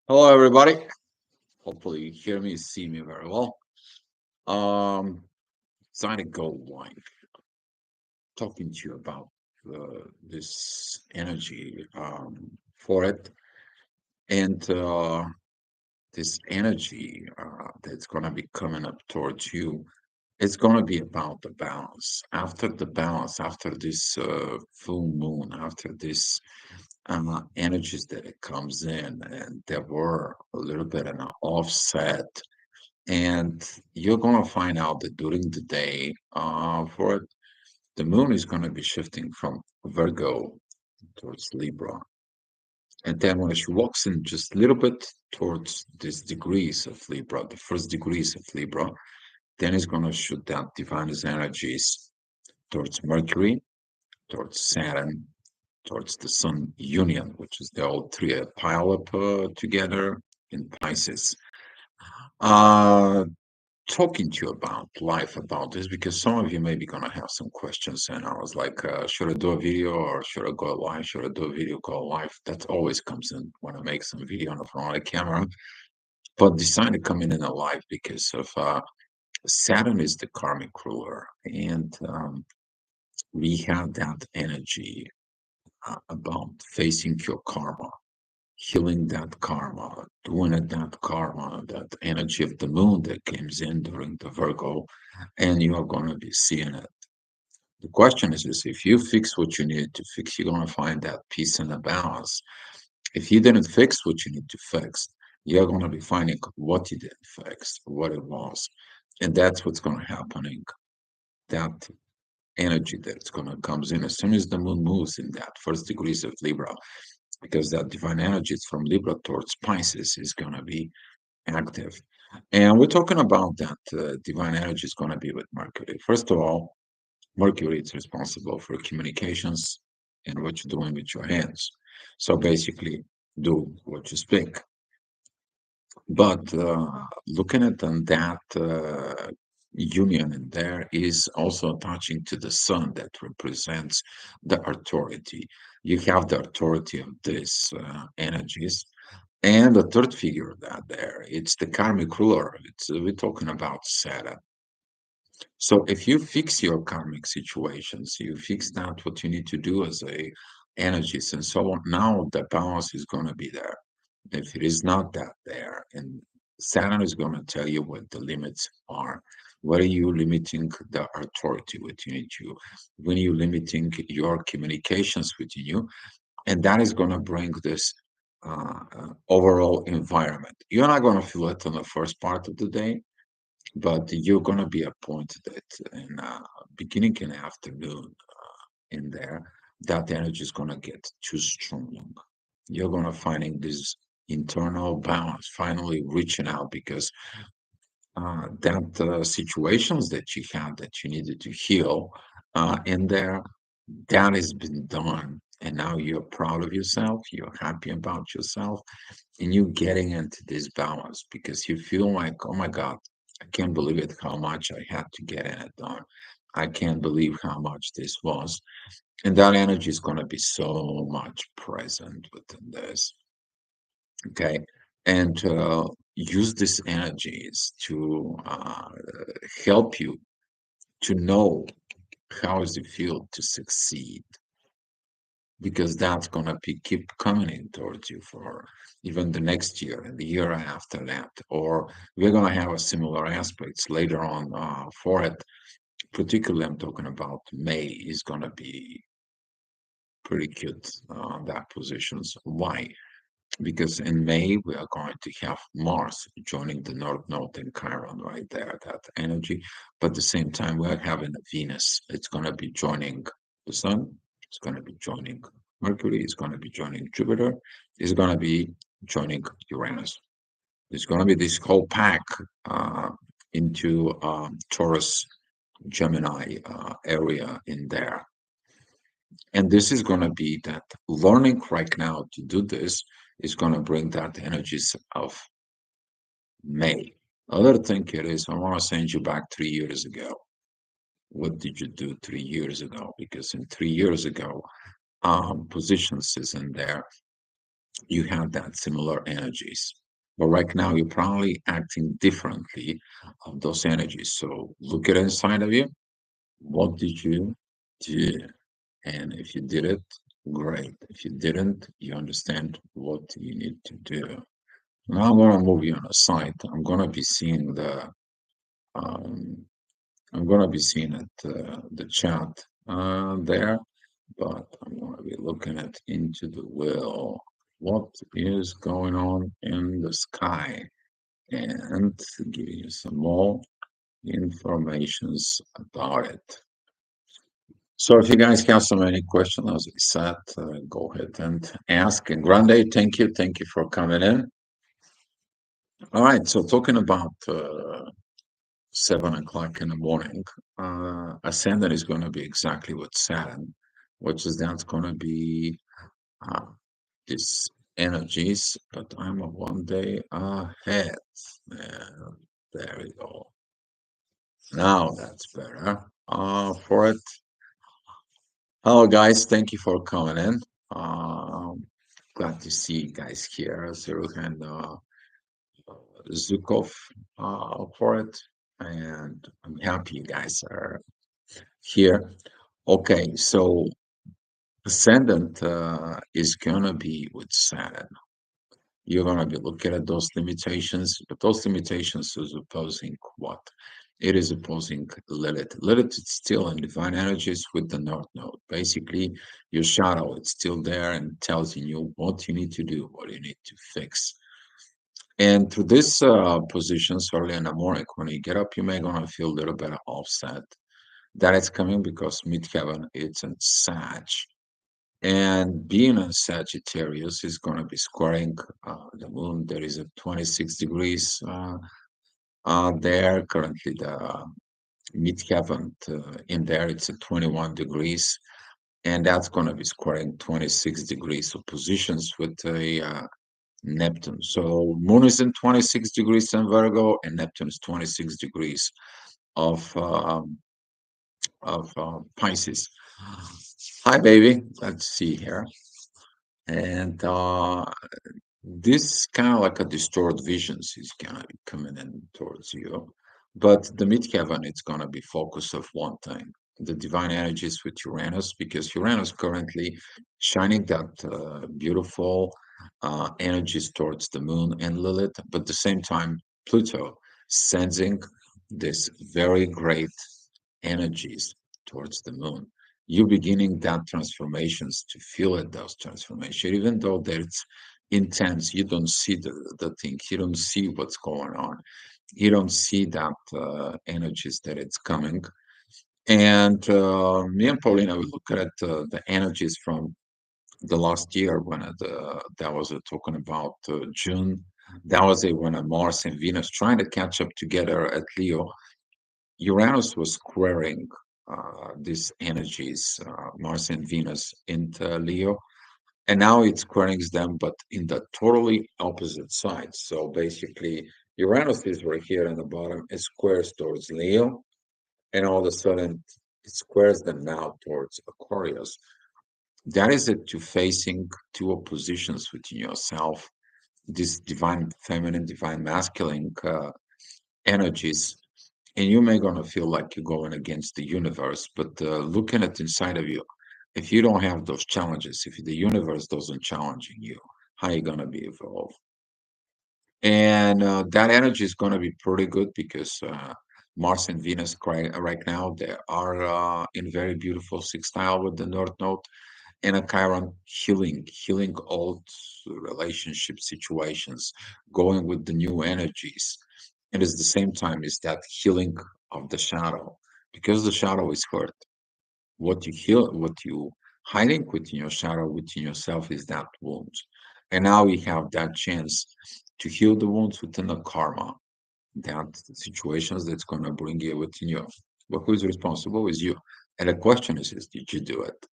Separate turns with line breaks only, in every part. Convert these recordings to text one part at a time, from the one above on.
Hello, everybody. Hopefully, you hear me, see me very well. Um, Decided to go live, talking to you about this energy for it, and this energy that's going to be coming up towards you. It's going to be about the balance. After the balance, after this full moon, after this energies that it comes in, and there were a little bit of an offset. And you're going to find out that during the day, for it, the moon is going to be shifting from Virgo towards Libra. And then when she walks in just a little bit towards these degrees of Libra, the first degrees of Libra, then it's going to shoot down divinest energies towards Mercury, towards Saturn, towards the Sun union, which is the all three pile up together in Pisces. Uh, Talking to you about life about this because some of you may be going to have some questions, and I was like, should I do a video or should I go live? Should I do a video go live? That always comes in when I make some video on the front of the camera, but decided to come in a live because of Saturn is the karmic ruler, and we have that energy about facing your karma, healing that karma, doing it that karma, that energy of the moon that comes in during the Virgo, and you are going to be seeing it. The question is if you fix what you need to fix, you're going to find that peace and the balance. If you didn't fix what you need to fix, you're going to be finding what you didn't fix, what it was. And that's what's going to happening. That energy that's going to comes in as soon as the moon moves in that first degrees of Libra, because that divine energy from Libra towards Pisces is going to be active. And we're talking about that divine energy is going to be with Mercury. First of all, Mercury is responsible for communications and what you're doing with your hands. So basically, do what you speak. But looking at that union in there is also touching to the sun that represents the authority. You have the authority of these energies. And the third figure of that there, it's the karmic ruler. We're talking about Saturn. So if you fix your karmic situations, you fix that what you need to do as a energies and so on. Now the balance is going to be there. If it is not that there, and Saturn is going to tell you what the limits are. What are you limiting the authority with you need to? When you limiting your communications within you, and that is going to bring this overall environment. You're not going to feel it on the first part of the day, but you're going to be appointed at in beginning in the afternoon in there. That energy is going to get too strong. You're going to finding this internal balance finally reaching out because that situations that you had that you needed to heal in there, that has been done. And now you're proud of yourself, you're happy about yourself, and you're getting into this balance because you feel like, oh my God, I can't believe it how much I had to get in it done. I can't believe how much this was. And that energy is going to be so much present within this. Okay. And use these energies to help you to know how does it feel to succeed because that's going to be keep coming in towards you for even the next year and the year after that, or we're going to have a similar aspects later on for it. Particularly I'm talking about May is going to be pretty cute on that positions. Why? Because in May we are going to have Mars joining the North Node in Chiron right there, that energy. But at the same time, we're having Venus. It's going to be joining the Sun. It's going to be joining Mercury. It's going to be joining Jupiter. It's going to be joining Uranus. It's going to be this whole pack into Taurus, Gemini area in there. And this is going to be that learning right now to do this is going to bring that energies of May. Other thing it is, I want to send you back 3 years ago. What did you do 3 years ago? Because in 3 years ago, positions is in there. you have that similar energies. But right now, you're probably acting differently of those energies. So look at inside of you. What did you do? And if you did it, great. If you didn't, you understand what you need to do. Now I'm gonna move you on a site. Um, I'm gonna be seeing it the chat there, but I'm gonna be looking at into the will. What is going on in the sky? And giving you some more informations about it. So if you guys have so many questions, as I said, go ahead and ask. And Grande, thank you for coming in. All right, so talking about 7 o'clock in the morning, ascendant is going to be exactly what Saturn, which is that's going to be uh, these energies, but I'm a 1 day ahead. And there we go. Now that's better. For it. Hello, guys. Thank you for coming in. Um, Glad to see you guys here, Zeruk and Zukov, for it. And I'm happy you guys are here. Okay, so ascendant is gonna be with Saturn. You're gonna be looking at those limitations, but those limitations is opposing what? It is opposing Lilith. Lilith is still in divine energies with the North Node. Basically, your shadow it's still there and tells you what you need to do, what you need to fix. And through this positions early in the morning, when you get up, you may gonna feel a little bit offset. That is coming because midheaven it's in Sag. And being in Sagittarius is going to be squaring the moon. There is a 26 degrees there. Currently, the midheaven in there, it's at 21 degrees. And that's going to be squaring 26 degrees of positions with a Neptune. So moon is in 26 degrees in Virgo, and Neptune is 26 degrees of Pisces. Hi, baby. Let's see here. And this kind of like a distorted visions is gonna be coming in towards you. But the midheaven, it's gonna be focus of one thing, the divine energies with Uranus, because Uranus currently shining that beautiful energies towards the moon and Lilith, but at the same time, Pluto sensing this very great energies towards the moon. You beginning that transformations to feel it, those transformations, even though there's intense, you don't see the thing, you don't see what's going on, you don't see that energies that it's coming. And me and Paulina, we look at the energies from the last year when that was talking about June. That was when Mars and Venus trying to catch up together at Leo. Uranus was squaring these energies, Mars and Venus into Leo, and now it squaring them, but in the totally opposite sides. So basically, Uranus is right here in the bottom, it squares towards Leo, and all of a sudden it squares them now towards Aquarius. That is it to facing two oppositions within yourself, this divine feminine, divine masculine energies, and you may gonna feel like you're going against the universe, but looking at inside of you, if you don't have those challenges, if the universe doesn't challenge you, how you gonna be evolved? And that energy is gonna be pretty good because Mars and Venus right now they are in very beautiful sextile with the North Node and a Chiron healing old relationship situations, going with the new energies. And at the same time is that healing of the shadow, because the shadow is hurt. What you heal, what you hiding within your shadow, within yourself is that wound. And now we have that chance to heal the wounds within the karma, that situations that's going to bring you within you. But who is responsible is you. And the question is did you do it?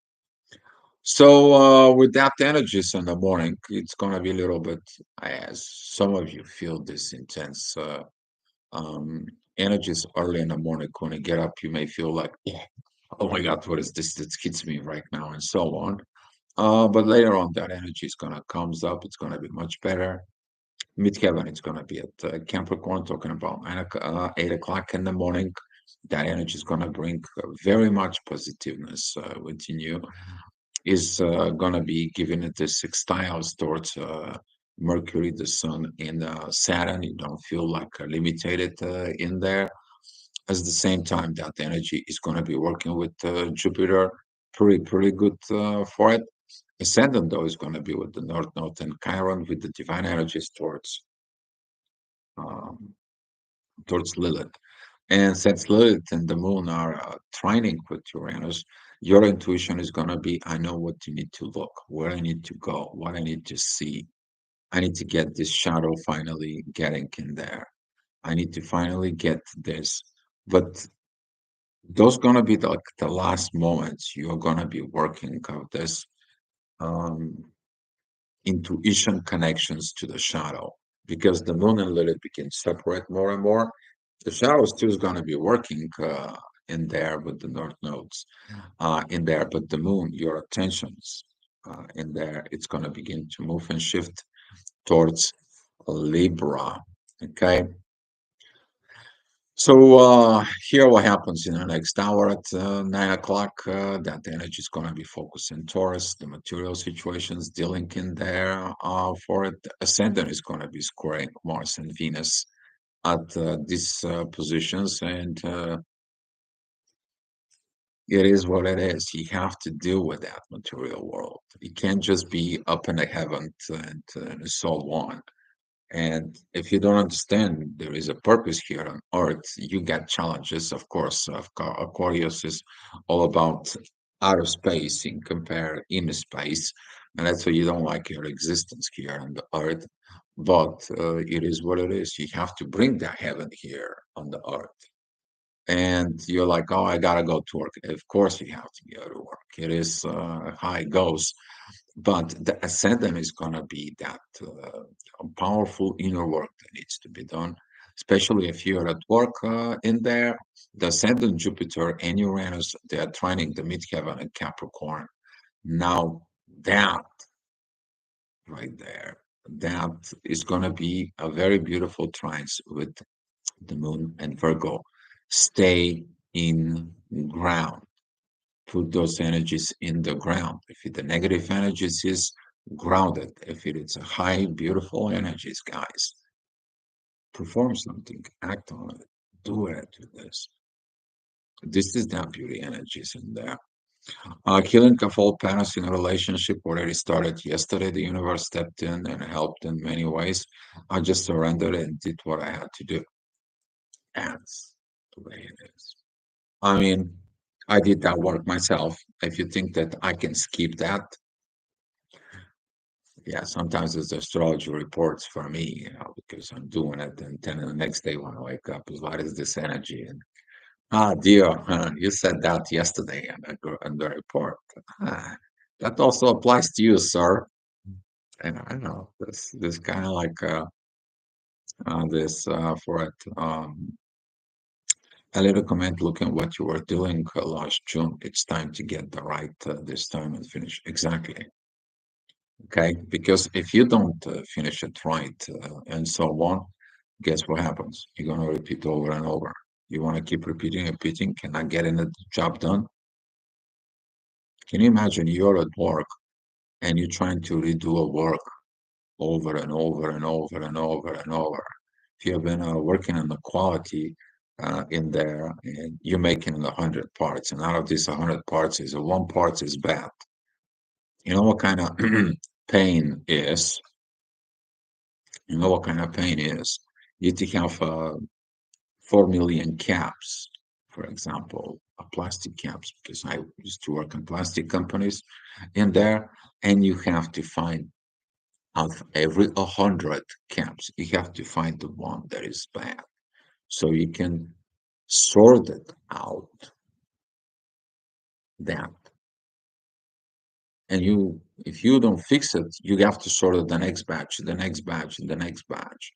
So with that energies in the morning, it's gonna be a little bit as some of you feel this intense um, energies early in the morning. When you get up, you may feel like, yeah, oh my God, what is this that hits me right now, and so on. But later on, that energy is gonna comes up. It's gonna be much better. Midheaven, it's gonna be at Capricorn, talking about 8 o'clock in the morning. That energy is gonna bring very much positiveness within you. Is gonna be giving it the sextiles towards Mercury, the Sun, and Saturn. You don't feel like limited in there. At the same time, that energy is going to be working with Jupiter, pretty good for it. Ascendant though is going to be with the North Node and Chiron with the divine energies um, towards Lilith. And since Lilith and the Moon are trining with Uranus, your intuition is going to be: I know what you need to look, where I need to go, what I need to see. I need to get this shadow finally getting in there. I need to finally get this. But those gonna be like the last moments you're gonna be working out this um, intuition connections to the shadow, because the moon and Lilith begin separate more and more. The shadow still is gonna be working in there with the north nodes in there, but the moon, your attentions in there, it's gonna begin to move and shift towards Libra. Okay, so here what happens in the next hour at 9 o'clock, that energy is going to be focused in Taurus, the material situations dealing in there for it. Ascendant is going to be squaring Mars and Venus at these positions, and it is what it is. You have to deal with that material world. You can't just be up in the heavens and so on. And if you don't understand there is a purpose here on Earth, you get challenges. Of course, Aquarius is all about outer space in compare inner space, and that's why you don't like your existence here on the Earth. But it is what it is. You have to bring that heaven here on the Earth. And you're like, oh, I gotta go to work. Of course, you have to go to work. It is how it goes, but the ascendant is going to be that powerful inner work that needs to be done, especially if you're at work in there. The ascendant Jupiter and Uranus, they are trining the midheaven and Capricorn. Now, that right there, that is going to be a very beautiful trines with the moon and Virgo. Stay in ground, put those energies in the ground. If the negative energies is grounded, if it is a high, beautiful energies, guys, perform something, act on it, do it with this. This is that beauty energies in there. Healing of all parents in a relationship already started yesterday. The universe stepped in and helped in many ways. I just surrendered and did what I had to do. That's the way it is. I mean, I did that work myself. If you think that I can skip that, yeah, sometimes it's astrology reports for me, because I'm doing it, and then the next day when I wake up, is what is this energy? And dear, you said that yesterday in the report. Ah, that also applies to you, sir. And I know this kind of like this for it. A little comment looking what you were doing last June. It's time to get the right this time and finish exactly. Okay, because if you don't finish it right and so on, guess what happens? You're going to repeat over and over. You want to keep repeating, repeating, cannot get the job done. Can you imagine you're at work and you're trying to redo a work over and over and over and over and over? If you've been working on the quality in there and you're making 100 parts, and out of these 100 parts is one part is bad. You know what kind of pain is? You know what kind of pain is? You to have 4 million caps, for example, plastic caps, because I used to work in plastic companies in there, and you have to find out of every 100 caps, you have to find the one that is bad. So you can sort it out that. And you, if you don't fix it, you have to sort it the next batch, the next batch, the next batch.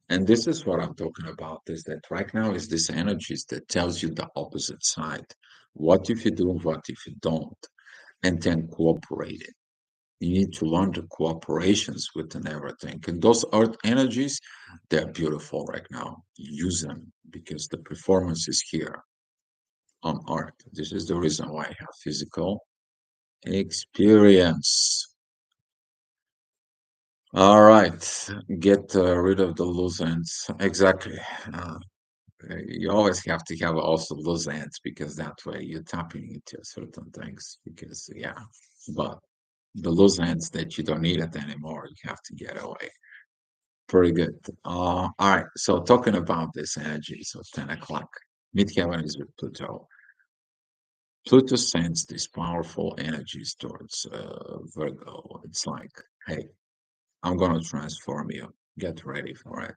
And this is what I'm talking about, is that right now is this energies that tells you the opposite side. What if you do, what if you don't? And then cooperate it. You need to learn the cooperations within everything. And those earth energies, they're beautiful right now. Use them because the performance is here on earth. This is the reason why I have physical experience. All right, get rid of the loose ends. Exactly. Uh, you always have to have also loose ends because that way you're tapping into certain things. Because yeah, but the loose ends that you don't need it anymore, you have to get away. Pretty good. All right. So talking about this energy, so 10 o'clock, midheaven is with Pluto. Pluto sends these powerful energies towards Virgo. It's like, hey, I'm gonna transform you. Get ready for it.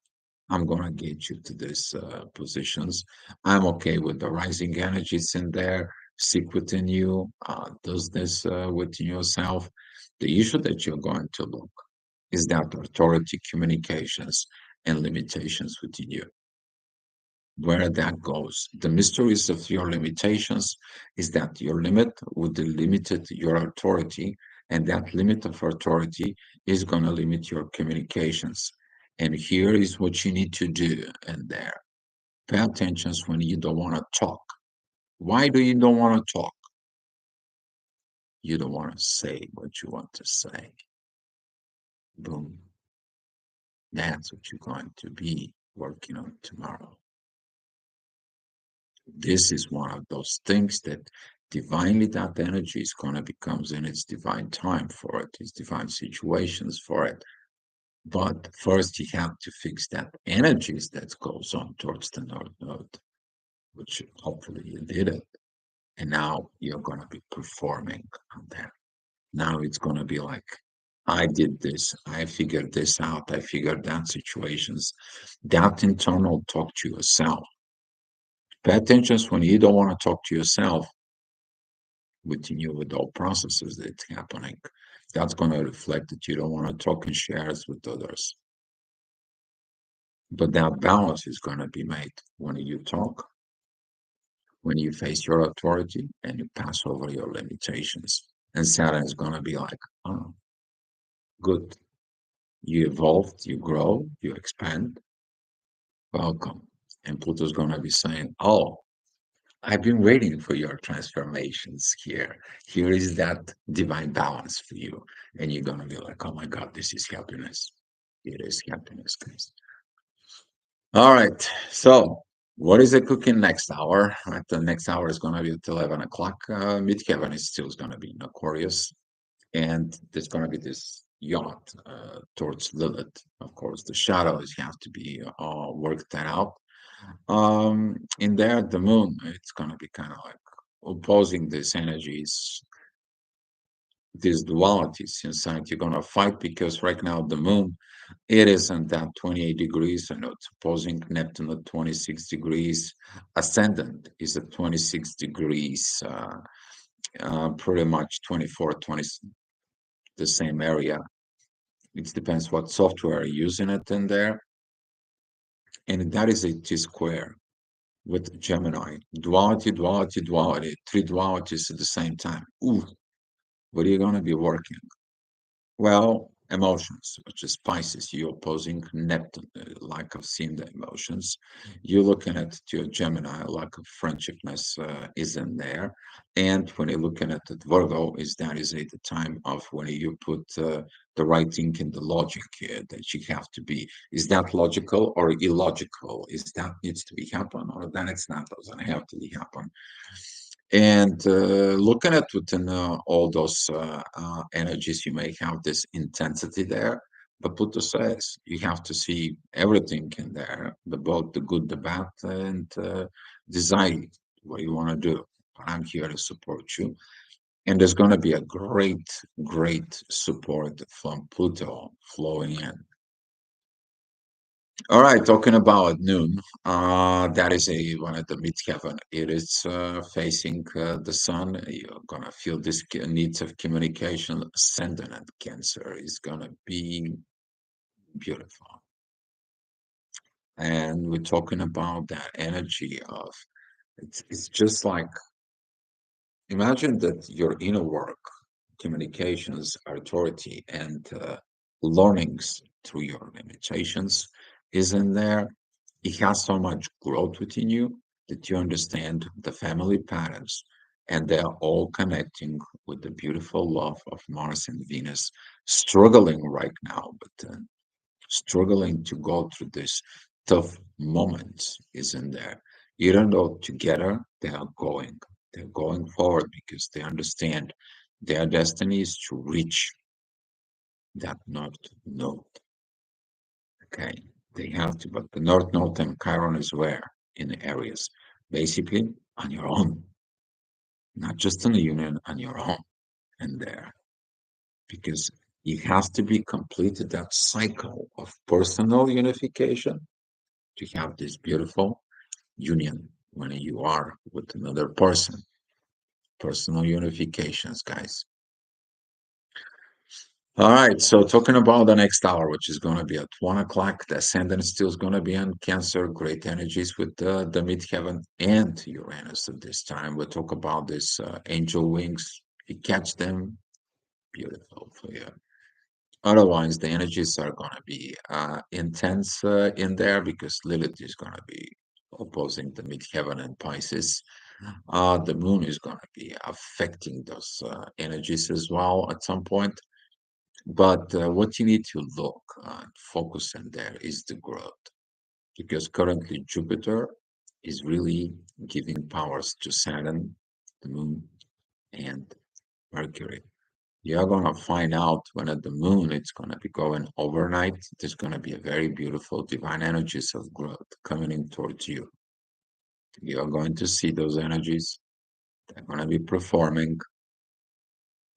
I'm gonna get you to these positions. I'm okay with the rising energies in there. Seek within you. Does this within yourself. The issue that you're going to look is that authority communications and limitations within you. Where that goes. The mysteries of your limitations is that your limit would limit your authority, and that limit of authority is going to limit your communications. And here is what you need to do in there. Pay attention when you don't want to talk. Why do you don't want to talk? You don't want to say what you want to say. Boom. That's what you're going to be working on tomorrow. This is one of those things that divinely that energy is going to becomes in its divine time for it, its divine situations for it. But first you have to fix that energies that goes on towards the north node, which hopefully you did it. And now you're going to be performing on that. Now it's going to be like, I did this, I figured this out, I figured that situations. That internal talk to yourself. Pay attention when you don't want to talk to yourself within you with all processes that's happening. That's going to reflect that you don't want to talk and share it with others. But that balance is going to be made when you talk, when you face your authority, and you pass over your limitations. And Saturn is going to be like, oh, good. You evolved, you grow, you expand. Welcome. And Pluto's going to be saying, oh, I've been waiting for your transformations here. Here is that divine balance for you. And you're going to be like, oh my God, this is happiness. It is happiness, guys. All right. So, what is it cooking next hour? Right. The next hour is going to be at 11 o'clock. Midheaven is still going to be in Aquarius. And there's going to be this yacht towards Lilith. Of course, the shadows have to be worked out. In there, the moon, it's gonna be kind of like opposing these energies, these dualities inside. You're gonna fight because right now the moon, it isn't at 28 degrees, and it's opposing Neptune at 26 degrees. Ascendant is at 26 degrees, pretty much 24, 20, the same area. It depends what software you're using it in there. And that is a T square with Gemini. Duality, duality, duality, three dualities at the same time. Ooh, what are you going to be working? Well, emotions, which is Pisces, you're opposing Neptune, lack of seeing the emotions. You're looking at your Gemini, lack of friendshipness is in there. And when you're looking at the Virgo, is that is at the time of when you put the right thing in the logic that you have to be. Is that logical or illogical? Is that needs to be happen or then it's not doesn't have to be happen? And looking at within all those energies, you may have this intensity there. But Pluto says you have to see everything in there, the both the good, the bad, and decide what you want to do. I'm here to support you. And there's going to be a great, great support from Pluto flowing in. All right, talking about noon, that is a one of the midheaven. It is facing the sun. You're gonna feel this needs of communication. Ascendant Cancer is gonna be beautiful, and we're talking about that energy of it's just like imagine that your inner work. communications, authority, and learnings through your limitations is in there. It has so much growth within you that you understand the family patterns, and they're all connecting with the beautiful love of Mars and Venus, struggling right now, but struggling to go through this tough moments is in there. Even though together they are going, they're going forward because they understand their destiny is to reach that north node. Okay, they have to, but the north node and Chiron is where in the areas, basically on your own, not just in the union, on your own, and there because it has to be completed that cycle of personal unification to have this beautiful union when you are with another person. Personal unifications, guys. All right, so talking about the next hour, which is going to be at 1 o'clock, the ascendant still is going to be on Cancer, great energies with the midheaven and Uranus at this time. We'll talk about this angel wings. You catch them, beautiful for you. Otherwise, the energies are going to be intense in there because Lilith is going to be opposing the midheaven and Pisces. The moon is going to be affecting those energies as well at some point. But what you need to look focus in there is the growth because currently Jupiter is really giving powers to Saturn, the moon, and Mercury. You're going to find out when at the moon it's going to be going overnight. There's going to be a very beautiful divine energies of growth coming in towards you. You're going to see those energies. They're going to be performing.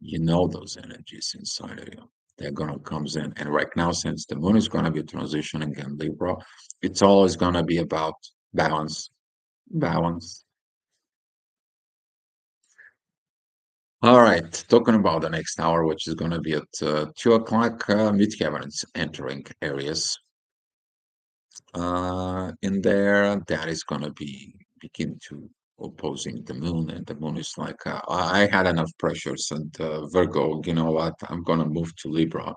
You know those energies inside of you. They're going to comes in. And right now, since the moon is going to be transitioning in Libra, it's always going to be about balance. Balance. All right, talking about the next hour, which is going to be at 2 o'clock, midheaven is entering Aries. In there, that is going to be begin to opposing the moon, and the moon is like, I had enough pressures, and Virgo, you know what? I'm going to move to Libra,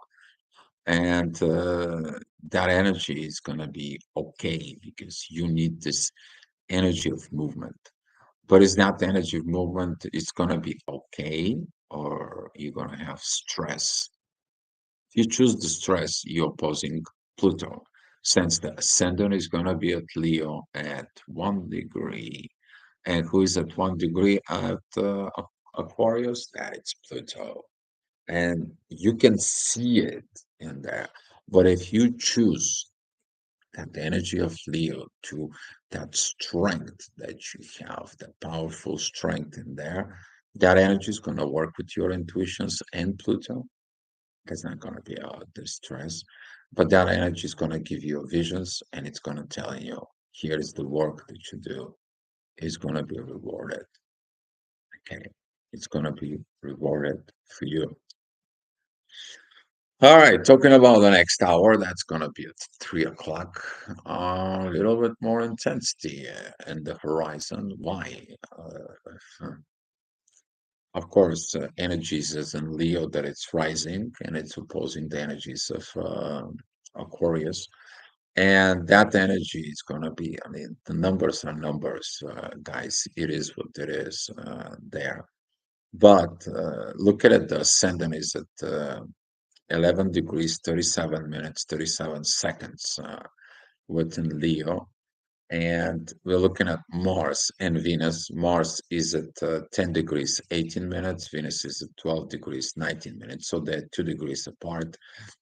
and that energy is going to be okay because you need this energy of movement. But is that the energy of movement? It's going to be okay, or you're going to have stress. If you choose the stress, you're opposing Pluto, since the ascendant is going to be at Leo at 1 degree. And who is at 1 degree at Aquarius? That it's Pluto. And you can see it in there. But if you choose that energy of Leo to that strength that you have, that powerful strength in there, that energy is going to work with your intuitions and Pluto. It's not going to be distress, but that energy is going to give you visions and it's going to tell you, here is the work that you do. It's going to be rewarded. Okay. It's going to be rewarded for you. All right. Talking about the next hour, that's going to be at 3 o'clock. A little bit more intensity in the horizon. Why? Of course, energies is in Leo that it's rising and it's opposing the energies of Aquarius. And that energy is going to be, I mean, the numbers are numbers, guys. It is what it is there. But look at it, the ascendant is at 11 degrees, 37 minutes, 37 seconds within Leo. And we're looking at Mars and Venus. Mars is at 10 degrees, 18 minutes. Venus is at 12 degrees, 19 minutes. So they're 2 degrees apart.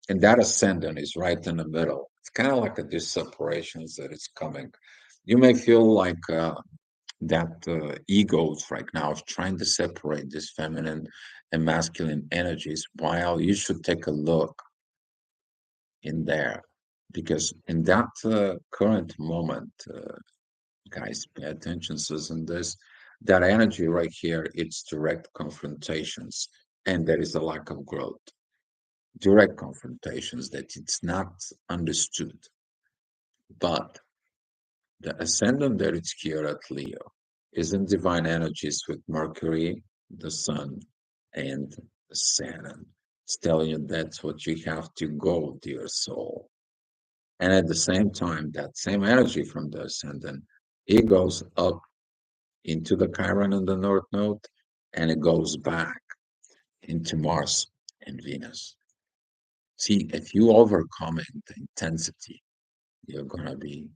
And that ascendant is right in the middle. It's kind of like these separations that it's coming. You may feel like that egos right now is trying to separate this feminine and masculine energies, while you should take a look in there. Because in that current moment, guys, pay attention, Susan, this, that energy right here, it's direct confrontations, and there is a lack of growth. Direct confrontations that it's not understood. But the ascendant that it's here at Leo is in divine energies with Mercury, the Sun, and Saturn. It's telling you that's what you have to go, dear soul. And at the same time, that same energy from the ascendant, it goes up into the Chiron and the North Node, and it goes back into Mars and Venus. See, if you overcoming the intensity, you're gonna be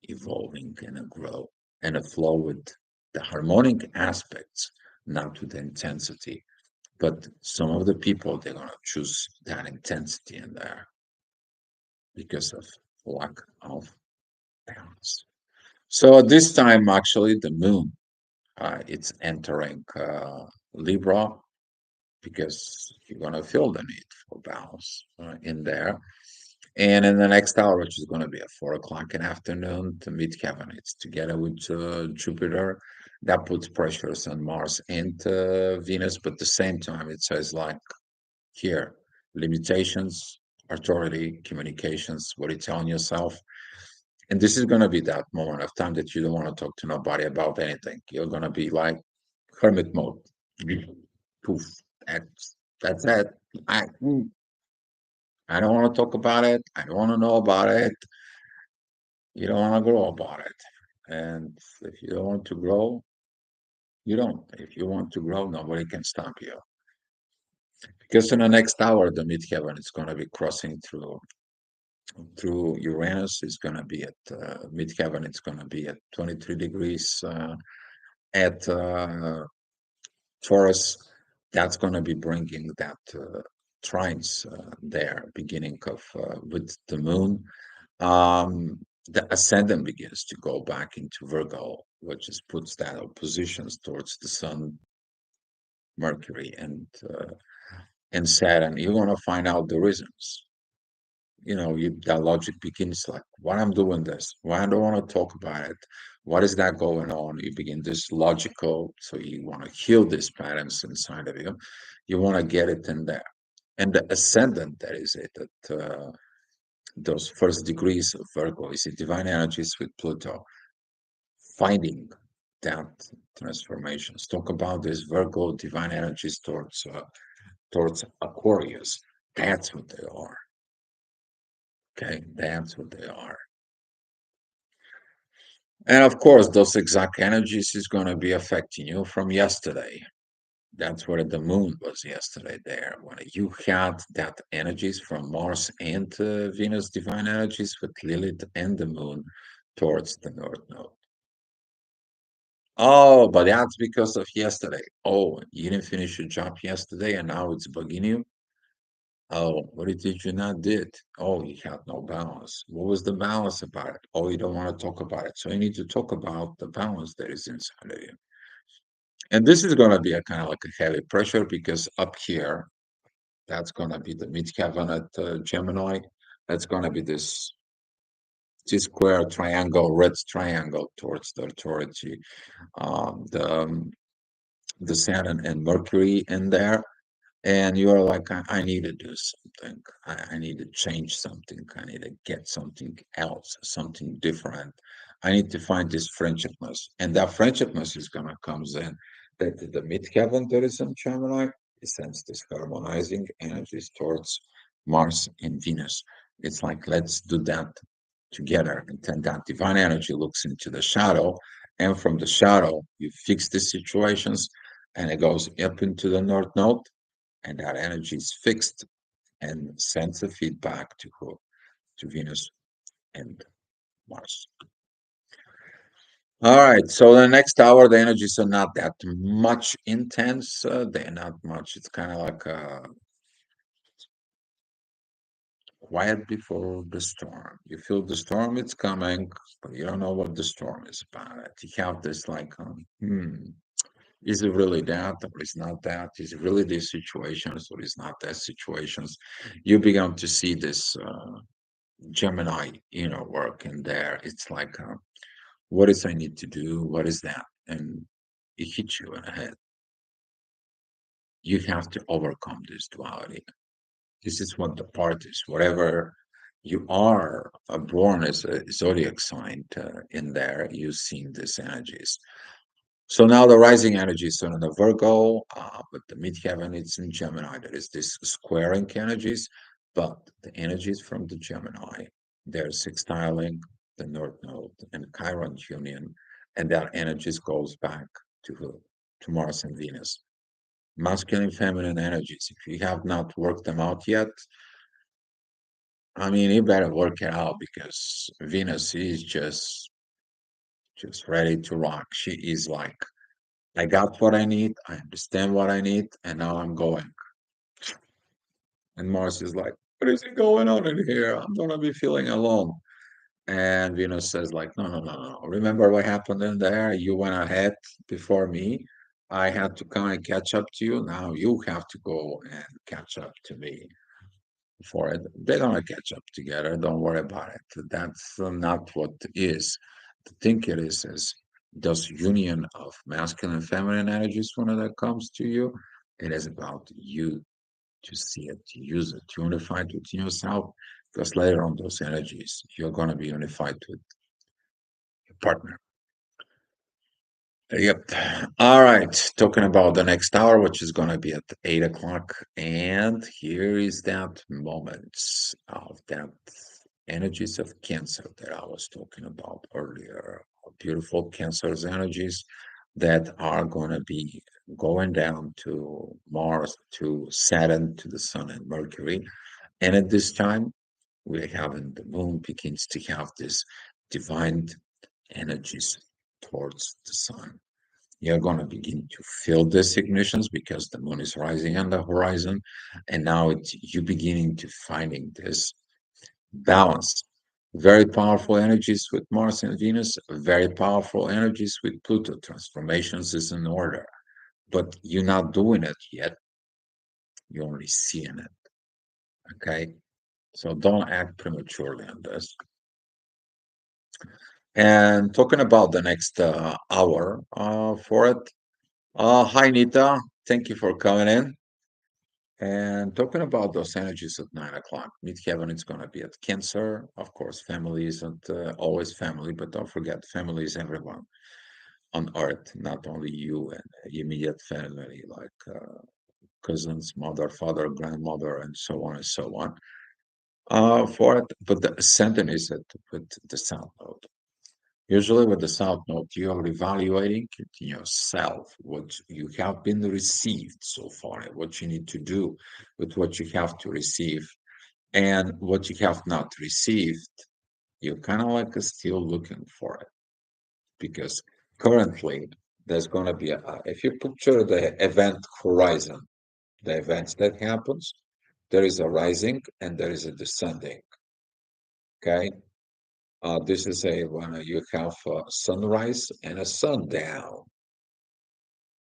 evolving and a grow and a flow with the harmonic aspects, not with the intensity. But some of the people they're gonna choose that intensity in there because of lack of balance. So at this time, actually, the moon it's entering Libra because you're gonna feel the need for balance in there. And in the next hour, which is going to be at 4 o'clock in the afternoon, to meet Kevin, it's together with Jupiter. That puts pressures on Mars and Venus, but at the same time, it says like here, limitations, authority, communications, what you're telling yourself. And this is going to be that moment of time that you don't want to talk to nobody about anything. You're going to be like hermit mode. Poof. That's it. I, I don't want to talk about it. I don't want to know about it. You don't want to grow about it. And if you don't want to grow, you don't. If you want to grow, nobody can stop you. Because in the next hour, the midheaven is going to be crossing through Uranus. It's going to be at midheaven. It's going to be at 23 degrees at Taurus. That's going to be bringing that trines there, beginning of with the moon. The ascendant begins to go back into Virgo, which is puts that oppositions towards the Sun, Mercury, and Saturn. You're gonna find out the reasons. That logic begins like, why I'm doing this, why I don't want to talk about it, what is that going on? You begin this logical, so you want to heal these patterns inside of you. You want to get it in there. And the ascendant, that is it, that those first degrees of Virgo is the divine energies with Pluto, finding that transformations. Talk about this Virgo divine energies towards Aquarius. That's what they are. Okay, that's what they are. And of course, those exact energies is going to be affecting you from yesterday. That's where the moon was yesterday there. When you had that energies from Mars and Venus divine energies with Lilith and the moon towards the North Node. Oh, but that's because of yesterday. Oh, you didn't finish your job yesterday and now it's bugging you? Oh, what did you not did? Oh, you had no balance. What was the balance about it? Oh, you don't want to talk about it. So you need to talk about the balance that is inside of you. And this is going to be a kind of like a heavy pressure because up here, that's going to be the midheaven at Gemini. That's going to be this square triangle, red triangle towards the authority. Um, the um, the Saturn and Mercury in there, and you're like, I need to do something. I need to change something. I need to get something else, something different. I need to find this friendshipness, and that friendshipness is gonna comes in that the midheaven there is in Gemini. It sends this harmonizing energies towards Mars and Venus. It's like let's do that together, and then that divine energy looks into the shadow, and from the shadow you fix the situations, and it goes up into the North Node, and that energy is fixed and sends the feedback to who? To Venus and Mars. All right, so the next hour, the energies are not that much intense. They're not much. It's kind of like quiet before the storm. You feel the storm, it's coming, but you don't know what the storm is about. You have this like, is it really that or is not that? Is it really these situations or is not that situations? You begin to see this Gemini, work in there. It's like, what is I need to do? What is that? And it hits you in the head. You have to overcome this duality. This is what the part is. Whatever you are born as a zodiac sign in there, you've seen these energies. So now the rising energy is in the Virgo, but the midheaven is in Gemini. There is this squaring energies, but the energies from the Gemini, they're sextiling the North Node and Chiron union, and that energies goes back to who? To Mars and Venus. Masculine, feminine energies. If you have not worked them out yet, I mean, you better work it out because Venus is just ready to rock. She is like, I got what I need, I understand what I need, and now I'm going. And Mars is like, what is going on in here? I'm gonna be feeling alone. And Venus says, like, no, no, no, no. Remember what happened in there? You went ahead before me. I had to come and catch up to you. Now you have to go and catch up to me for it. They're gonna catch up together. Don't worry about it. That's not what is. The thing it is those union of masculine and feminine energies when that comes to you. It is about you to see it, to use it, to unify it within yourself. Because later on, those energies, you're gonna be unified with your partner. Yep. All right. Talking about the next hour, which is going to be at 8 o'clock. And here is that moment of that energies of Cancer that I was talking about earlier. Beautiful Cancer's energies that are going to be going down to Mars, to Saturn, to the Sun and Mercury. And at this time, we're having the moon begins to have this divine energies towards the sun. You're going to begin to feel these ignitions because the moon is rising on the horizon, and now you beginning to finding this balance. Very powerful energies with Mars and Venus, very powerful energies with Pluto. Transformations is in order, but you're not doing it yet. You're only seeing it. Okay, so don't act prematurely on this. And talking about the next hour for it. Hi, Nita. Thank you for coming in. And talking about those energies at 9 o'clock, midheaven is going to be at Cancer. Of course, family isn't always family, but don't forget, family is everyone on earth, not only you and immediate family, like cousins, mother, father, grandmother, and so on and so on. For it, but the ascendant is at with the South Node. Usually, with the South Node, you are evaluating yourself, what you have been received so far, what you need to do with what you have to receive, and what you have not received. You're kind of like still looking for it because currently there's going to be if you picture the event horizon, the events that happens, there is a rising and there is a descending. Okay, this is a when you have a sunrise and a sundown,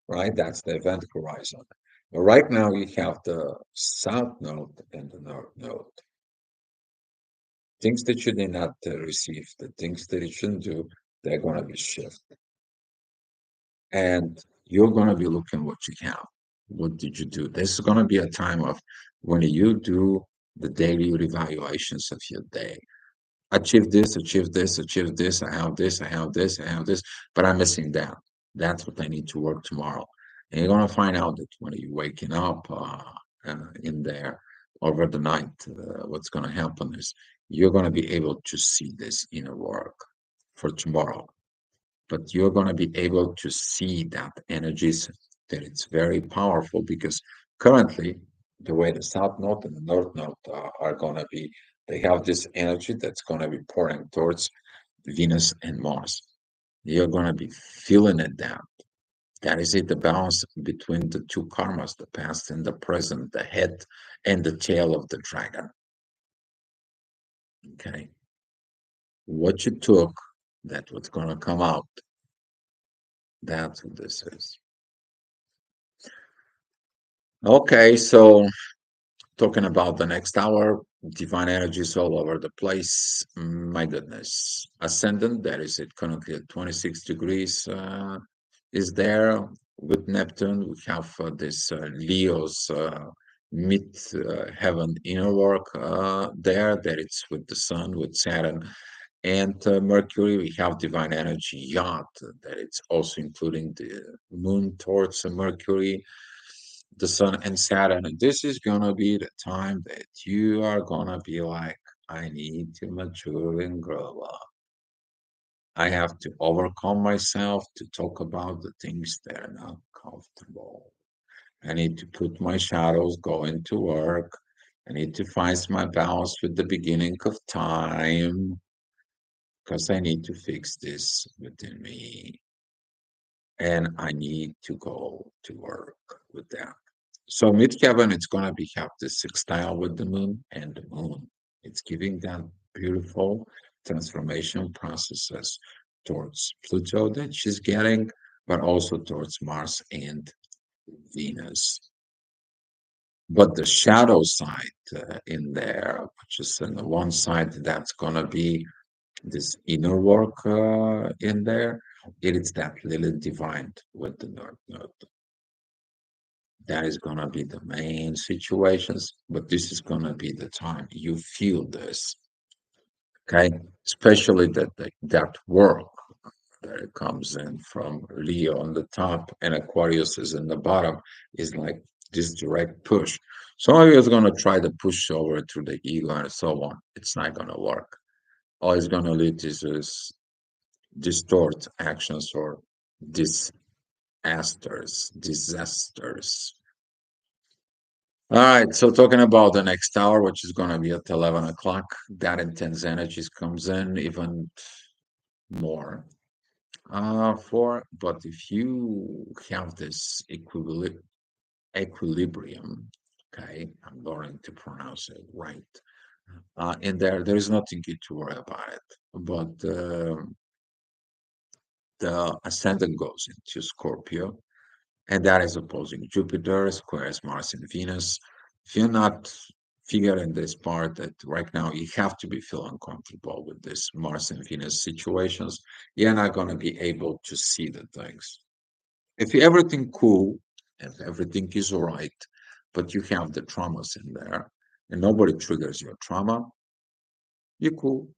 right? That's the event horizon. But right now you have the south node and the north node. Things that you did not receive, the things that you shouldn't do, they're going to be shifted. And you're going to be looking what you have. What did you do? This is going to be a time of when you do the daily reevaluations of your day. Achieve this, achieve this, achieve this. I have this, I have this, I have this, but I'm missing that. That's what I need to work tomorrow. And you're gonna find out that when you're waking up in there over the night, what's gonna happen is you're gonna be able to see this inner work for tomorrow. But you're gonna be able to see that energies that it's very powerful because currently the way the south node and the north node are gonna be they have this energy that's going to be pouring towards Venus and Mars. You're going to be feeling it down. That is it, the balance between the two karmas, the past and the present, the head and the tail of the dragon. Okay. What you took, that's what's going to come out. That's what this is. Okay, so talking about the next hour, divine energies all over the place. My goodness. Ascendant, that is it currently at 26 degrees, is there with Neptune. We have this Leo's mid heaven inner work there, that it's with the sun, with Saturn. And Mercury, we have divine energy yacht, that it's also including the moon towards Mercury, the sun and Saturn. And this is gonna be the time that you are gonna be like, I need to mature and grow up. I have to overcome myself to talk about the things that are not comfortable. I need to put my shadows, go into work. I need to find my balance with the beginning of time because I need to fix this within me and I need to go to work with that. So midheaven, it's gonna be have this sextile with the moon and the moon. It's giving that beautiful transformation processes towards Pluto that she's getting, but also towards Mars and Venus. But the shadow side in there, which is on the one side, that's gonna be this inner work in there. It is that little divine with the North Node. That is going to be the main situations, but this is going to be the time you feel this, okay? Especially that work that it comes in from Leo on the top and Aquarius is in the bottom is like this direct push. Some of you is going to try to push over through the ego and so on. It's not going to work. All it's going to lead is distort actions or disasters. All right, so talking about the next hour, which is going to be at 11 o'clock, that intense energies comes in even more. But if you have this equilibrium, okay, I'm going to pronounce it right. In there is nothing good to worry about it. But the ascendant goes into Scorpio, and that is opposing Jupiter, squares Mars and Venus. If you're not figuring this part that right now you have to be feeling comfortable with this Mars and Venus situations, you're not going to be able to see the things. If everything cool, if everything is all right, but you have the traumas in there and nobody triggers your trauma, you're cool.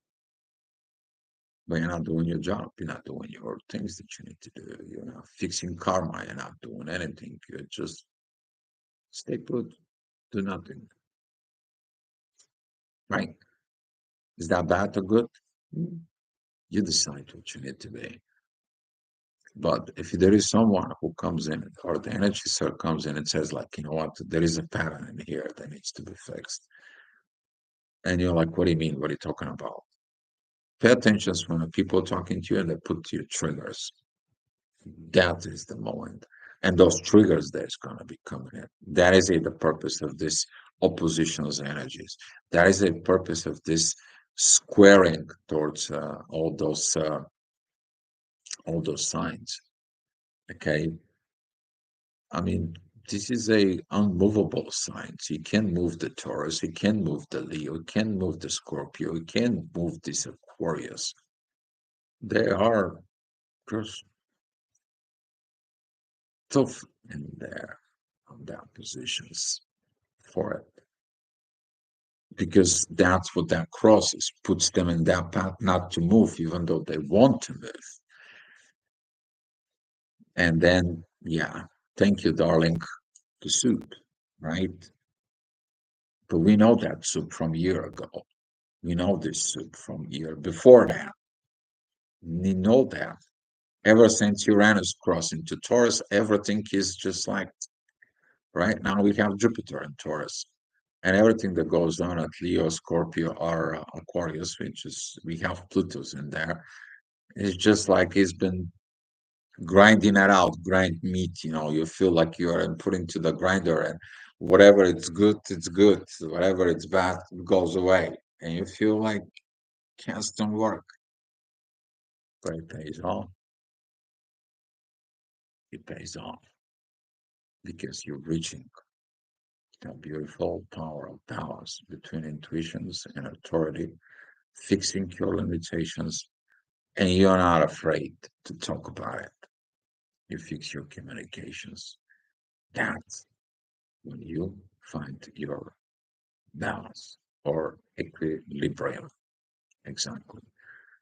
But you're not doing your job. You're not doing your things that you need to do. You're not fixing karma. You're not doing anything. You're just stay put, do nothing. Right? Is that bad or good? You decide what you need to be. But if there is someone who comes in or the energy cell comes in and says, like, you know what, there is a pattern in here that needs to be fixed. And you're like, what do you mean? What are you talking about? Pay attention when people talking to you and they put you triggers. That is the moment. And those triggers that's going to be coming in. That is the purpose of this opposition's energies. That is the purpose of this squaring towards all those signs. Okay. I mean, this is a unmovable sign. So you can move the Taurus, you can move the Leo, you can move the Scorpio, you can move this Aquarius. They are just tough in there on their positions for it. Because that's what that crosses, puts them in that path not to move, even though they want to move. And then, yeah, thank you, darling, the soup, right? But we know that soup from a year ago. We know this soup from a year before that. We know that. Ever since Uranus crossed into Taurus, everything is just like right now we have Jupiter in Taurus. And everything that goes on at Leo, Scorpio, or Aquarius, which is we have Pluto's in there. It's just like he's been grinding it out, grind meat, you feel like you are putting to the grinder and whatever it's good, it's good. Whatever it's bad, it goes away. And you feel like constant work. But it pays off. It pays off because you're reaching that beautiful power of balance between intuitions and authority, fixing your limitations, and you're not afraid to talk about it. You fix your communications. That's when you find your balance or equilibrium. Exactly.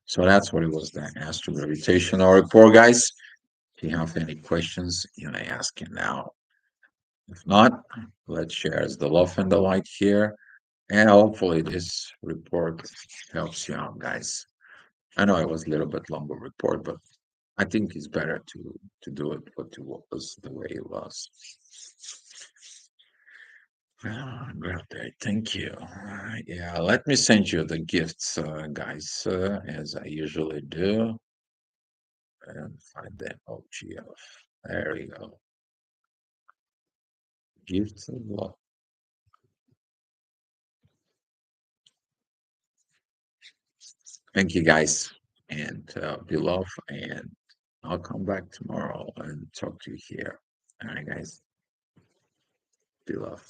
So that's what it was, the astro gravitational report, guys. If you have any questions, you may ask it now. If not, let's share the love and the light here. And hopefully this report helps you out, guys. I know it was a little bit longer report, but I think it's better to do it what it was the way it was. Ah, birthday, thank you. Yeah, let me send you the gifts, guys, as I usually do, and find the emoji of. There we go. Gifts of love. Thank you, guys, and be love. And I'll come back tomorrow and talk to you here. All right, guys, be love.